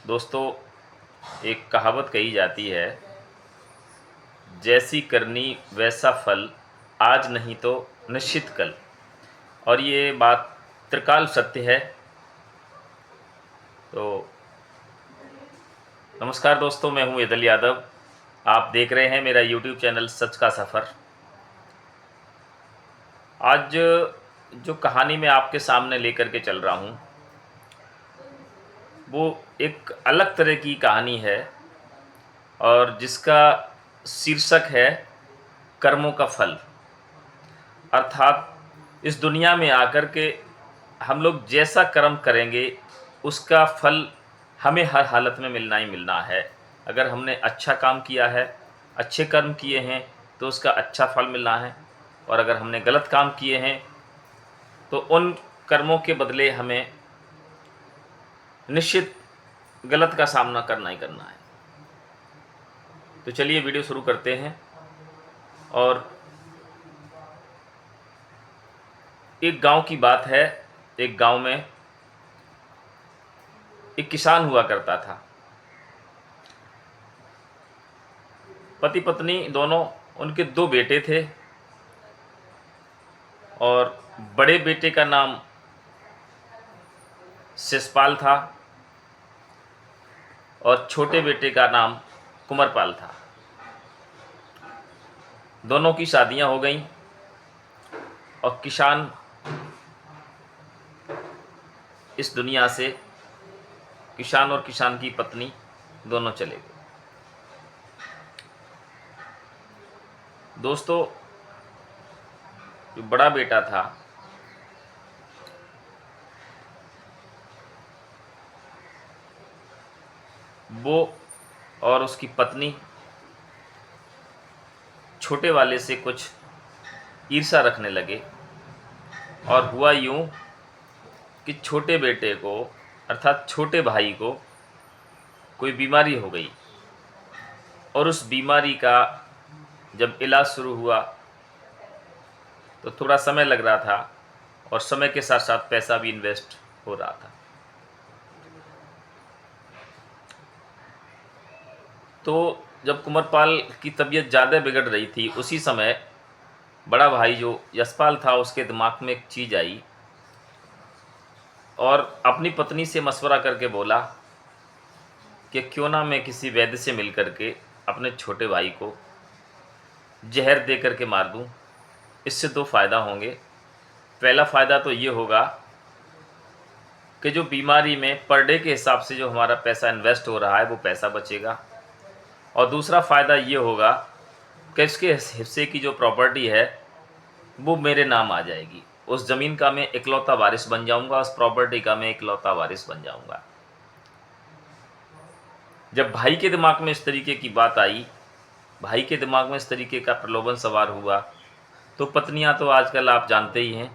दोस्तों, एक कहावत कही जाती है, जैसी करनी वैसा फल, आज नहीं तो निश्चित कल। और ये बात त्रिकाल सत्य है। तो नमस्कार दोस्तों, मैं हूं यदल यादव। आप देख रहे हैं मेरा यूट्यूब चैनल सच का सफ़र। आज जो कहानी मैं आपके सामने लेकर के चल रहा हूं, वो एक अलग तरह की कहानी है और जिसका शीर्षक है कर्मों का फल। अर्थात इस दुनिया में आकर के हम लोग जैसा कर्म करेंगे उसका फल हमें हर हालत में मिलना ही मिलना है। अगर हमने अच्छा काम किया है, अच्छे कर्म किए हैं, तो उसका अच्छा फल मिलना है। और अगर हमने गलत काम किए हैं तो उन कर्मों के बदले हमें निश्चित गलत का सामना करना ही करना है। तो चलिए वीडियो शुरू करते हैं। और एक गांव की बात है। एक गांव में एक किसान हुआ करता था। पति पत्नी दोनों, उनके दो बेटे थे। और बड़े बेटे का नाम शिषपाल था और छोटे बेटे का नाम कुंवरपाल था। दोनों की शादियां हो गईं और किसान इस दुनिया से, किसान और किसान की पत्नी दोनों चले गए। दोस्तों, जो बड़ा बेटा था वो और उसकी पत्नी छोटे वाले से कुछ ईर्ष्या रखने लगे। और हुआ यूं कि छोटे बेटे को, अर्थात छोटे भाई को, कोई बीमारी हो गई। और उस बीमारी का जब इलाज शुरू हुआ तो थोड़ा समय लग रहा था और समय के साथ साथ पैसा भी इन्वेस्ट हो रहा था। तो जब कुंवरपाल की तबीयत ज़्यादा बिगड़ रही थी, उसी समय बड़ा भाई जो यशपाल था उसके दिमाग में एक चीज़ आई और अपनी पत्नी से मशवरा करके बोला कि क्यों ना मैं किसी वैद्य से मिल करके अपने छोटे भाई को जहर दे करके मार दूं। इससे दो फ़ायदा होंगे। पहला फ़ायदा तो ये होगा कि जो बीमारी में पर डे के हिसाब से जो हमारा पैसा इन्वेस्ट हो रहा है वो पैसा बचेगा। और दूसरा फ़ायदा ये होगा कि इसके हिस्से की जो प्रॉपर्टी है वो मेरे नाम आ जाएगी। उस ज़मीन का मैं इकलौता वारिस बन जाऊंगा, उस प्रॉपर्टी का मैं इकलौता वारिस बन जाऊंगा। जब भाई के दिमाग में इस तरीके की बात आई, भाई के दिमाग में इस तरीके का प्रलोभन सवार हुआ, तो पत्नियां तो आजकल आप जानते ही हैं।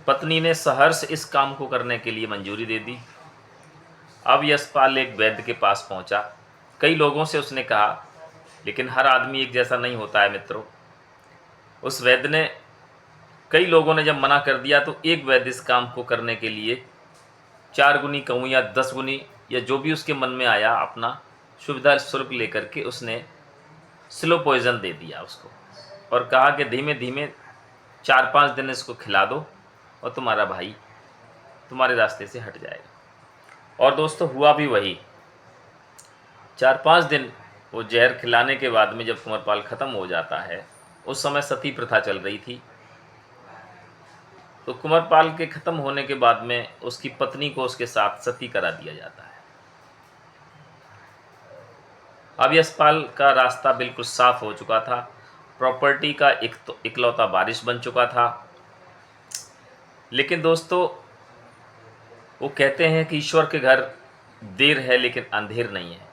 पत्नी ने सहर्ष इस काम को करने के लिए मंजूरी दे दी। अब यशपाल एक वैद्य के पास पहुंचा। कई लोगों से उसने कहा, लेकिन हर आदमी एक जैसा नहीं होता है मित्रों। उस वैद्य ने, कई लोगों ने जब मना कर दिया तो एक वैद्य इस काम को करने के लिए 4 गुनी कहूँ या 10 गुनी या जो भी उसके मन में आया, अपना सुविधा शुल्क लेकर के उसने स्लो पॉइजन दे दिया उसको और कहा कि धीमे धीमे 4-5 दिन इसको खिला दो और तुम्हारा भाई तुम्हारे रास्ते से हट जाएगा। और दोस्तों, हुआ भी वही। 4-5 दिन वो जहर खिलाने के बाद में जब कुंवरपाल ख़त्म हो जाता है, उस समय सती प्रथा चल रही थी। तो कुंवरपाल के ख़त्म होने के बाद में उसकी पत्नी को उसके साथ सती करा दिया जाता है। अब यशपाल का रास्ता बिल्कुल साफ हो चुका था। प्रॉपर्टी का एक तो इकलौता वारिस बन चुका था। लेकिन दोस्तों, वो कहते हैं कि ईश्वर के घर देर है लेकिन अंधेर नहीं है।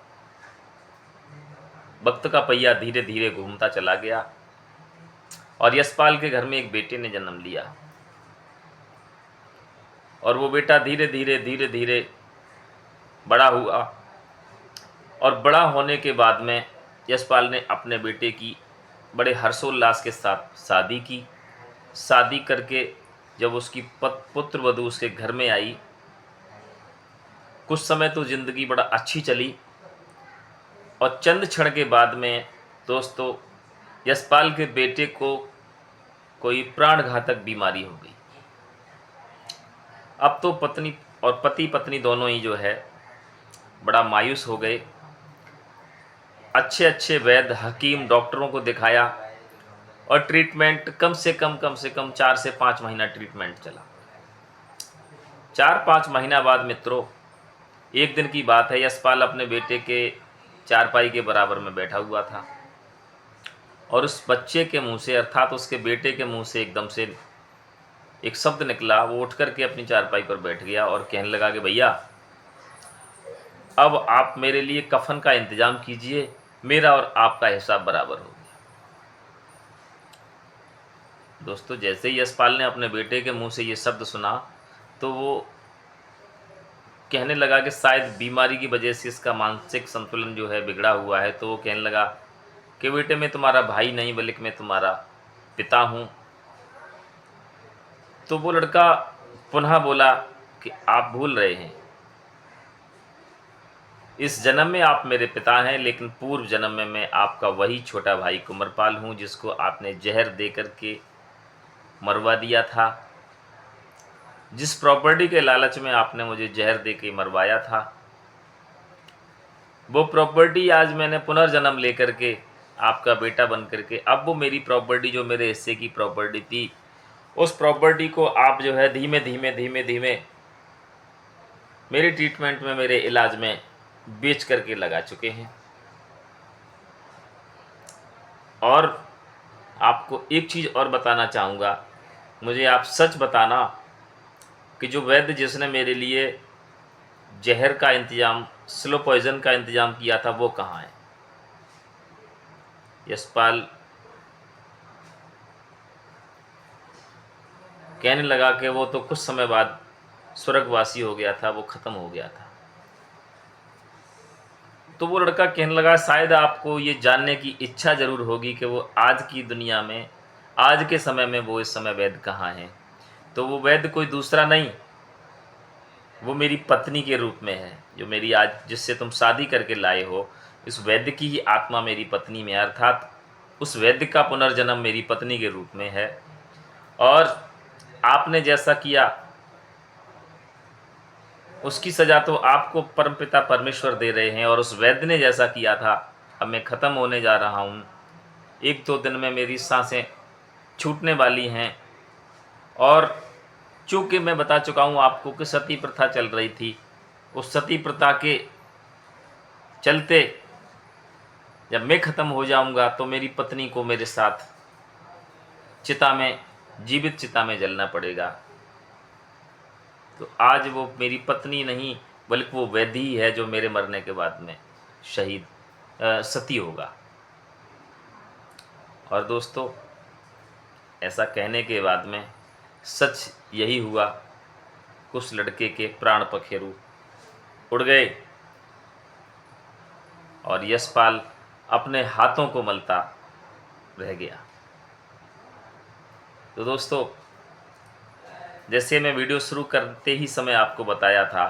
वक्त का पहिया धीरे धीरे घूमता चला गया और यशपाल के घर में एक बेटे ने जन्म लिया। और वो बेटा धीरे धीरे बड़ा हुआ। और बड़ा होने के बाद में यशपाल ने अपने बेटे की बड़े हर्षोल्लास के साथ शादी की। शादी करके जब उसकी पुत्र वधू उसके घर में आई कुछ समय तो ज़िंदगी बड़ा अच्छी चली और चंद क्षण के बाद में दोस्तों यशपाल के बेटे को कोई प्राणघातक बीमारी हो गई। अब तो पत्नी और पति पत्नी दोनों ही जो है बड़ा मायूस हो गए। अच्छे अच्छे वैद्य, हकीम, डॉक्टरों को दिखाया और ट्रीटमेंट कम से कम 4 से 5 महीना ट्रीटमेंट चला। 4-5 महीना बाद मित्रों, एक दिन की बात है, यशपाल अपने बेटे के चारपाई के बराबर में बैठा हुआ था और उस बच्चे के मुंह से, अर्थात उसके बेटे के मुंह से एकदम से एक शब्द निकला। वो उठ करके अपनी चारपाई पर बैठ गया और कहने लगा कि भैया, अब आप मेरे लिए कफन का इंतजाम कीजिए, मेरा और आपका हिसाब बराबर हो गया। दोस्तों, जैसे ही यशपाल ने अपने बेटे के मुंह से ये शब्द सुना तो वो कहने लगा कि शायद बीमारी की वजह से इसका मानसिक संतुलन जो है बिगड़ा हुआ है। तो वो कहने लगा कि बेटे, मैं तुम्हारा भाई नहीं बल्कि मैं तुम्हारा पिता हूँ। तो वो लड़का पुनः बोला कि आप भूल रहे हैं, इस जन्म में आप मेरे पिता हैं, लेकिन पूर्व जन्म में मैं आपका वही छोटा भाई कुंवरपाल हूँ जिसको आपने जहर दे करके मरवा दिया था। जिस प्रॉपर्टी के लालच में आपने मुझे जहर दे के मरवाया था, वो प्रॉपर्टी आज मैंने पुनर्जन्म लेकर के आपका बेटा बन करके, अब वो मेरी प्रॉपर्टी जो मेरे हिस्से की प्रॉपर्टी थी, उस प्रॉपर्टी को आप जो है धीमे धीमे मेरे ट्रीटमेंट में, मेरे इलाज में बेच करके लगा चुके हैं। और आपको एक चीज़ और बताना चाहूँगा, मुझे आप सच बताना कि जो वैद्य जिसने मेरे लिए जहर का इंतज़ाम, स्लो पॉइज़न का इंतज़ाम किया था, वो कहाँ है। यशपाल कहने लगा कि वो तो कुछ समय बाद स्वर्गवासी हो गया था, वो ख़त्म हो गया था। तो वो लड़का कहने लगा, शायद आपको ये जानने की इच्छा ज़रूर होगी कि वो आज की दुनिया में, आज के समय में वो इस समय वैद्य कहाँ हैं। तो वो वैद्य कोई दूसरा नहीं, वो मेरी पत्नी के रूप में है, जो मेरी आज जिससे तुम शादी करके लाए हो। इस वैद्य की ही आत्मा मेरी पत्नी में, अर्थात उस वैद्य का पुनर्जन्म मेरी पत्नी के रूप में है। और आपने जैसा किया उसकी सज़ा तो आपको परमपिता परमेश्वर दे रहे हैं, और उस वैद्य ने जैसा किया था, अब मैं ख़त्म होने जा रहा हूँ। 1-2 दिन में मेरी सांसें छूटने वाली हैं। और चूँकि मैं बता चुका हूँ आपको कि सती प्रथा चल रही थी, उस सती प्रथा के चलते जब मैं ख़त्म हो जाऊँगा तो मेरी पत्नी को मेरे साथ चिता में, जीवित चिता में जलना पड़ेगा। तो आज वो मेरी पत्नी नहीं बल्कि वो वैद्य ही है जो मेरे मरने के बाद में शहीद सती होगा। और दोस्तों, ऐसा कहने के बाद में सच यही हुआ, उस लड़के के प्राण पखेरु उड़ गए और यशपाल अपने हाथों को मलता रह गया। तो दोस्तों, जैसे मैं वीडियो शुरू करते ही समय आपको बताया था,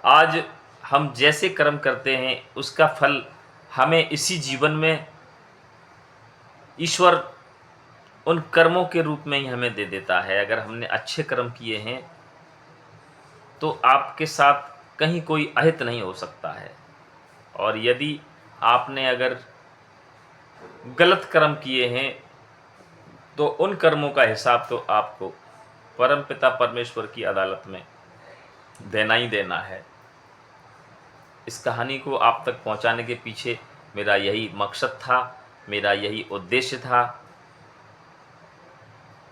आज हम जैसे कर्म करते हैं उसका फल हमें इसी जीवन में ईश्वर उन कर्मों के रूप में ही हमें दे देता है। अगर हमने अच्छे कर्म किए हैं तो आपके साथ कहीं कोई अहित नहीं हो सकता है, और यदि आपने अगर गलत कर्म किए हैं तो उन कर्मों का हिसाब तो आपको परमपिता परमेश्वर की अदालत में देना ही देना है। इस कहानी को आप तक पहुंचाने के पीछे मेरा यही मकसद था, मेरा यही उद्देश्य था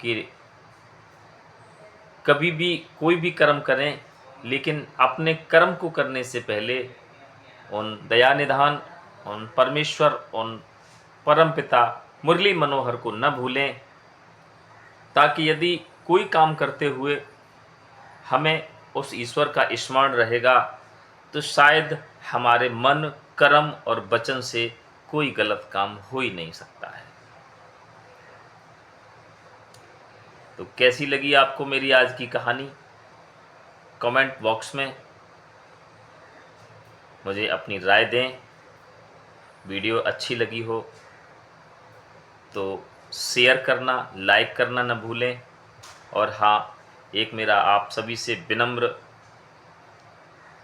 कि कभी भी कोई भी कर्म करें, लेकिन अपने कर्म को करने से पहले उन दया निधान, उन परमेश्वर, उन परमपिता मुरली मनोहर को न भूलें, ताकि यदि कोई काम करते हुए हमें उस ईश्वर का स्मरण रहेगा तो शायद हमारे मन, कर्म और वचन से कोई गलत काम हो ही नहीं सकता है। तो कैसी लगी आपको मेरी आज की कहानी? कमेंट बॉक्स में मुझे अपनी राय दें। वीडियो अच्छी लगी हो तो शेयर करना, लाइक करना न भूलें। और हाँ, एक मेरा आप सभी से विनम्र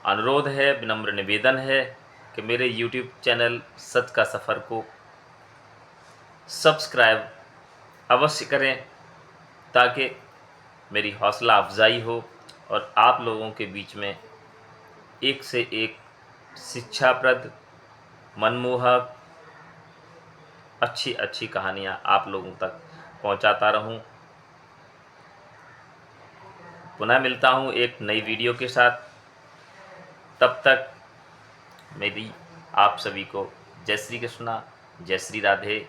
अनुरोध है, विनम्र निवेदन है कि मेरे YouTube चैनल सच का सफ़र को सब्सक्राइब अवश्य करें, ताकि मेरी हौसला अफजाई हो और आप लोगों के बीच में एक से एक शिक्षाप्रद, मनमोहक, अच्छी अच्छी कहानियाँ आप लोगों तक पहुंचाता रहूं। पुनः मिलता हूं एक नई वीडियो के साथ। तब तक मेरी आप सभी को जय श्री कृष्णा, जय श्री राधे।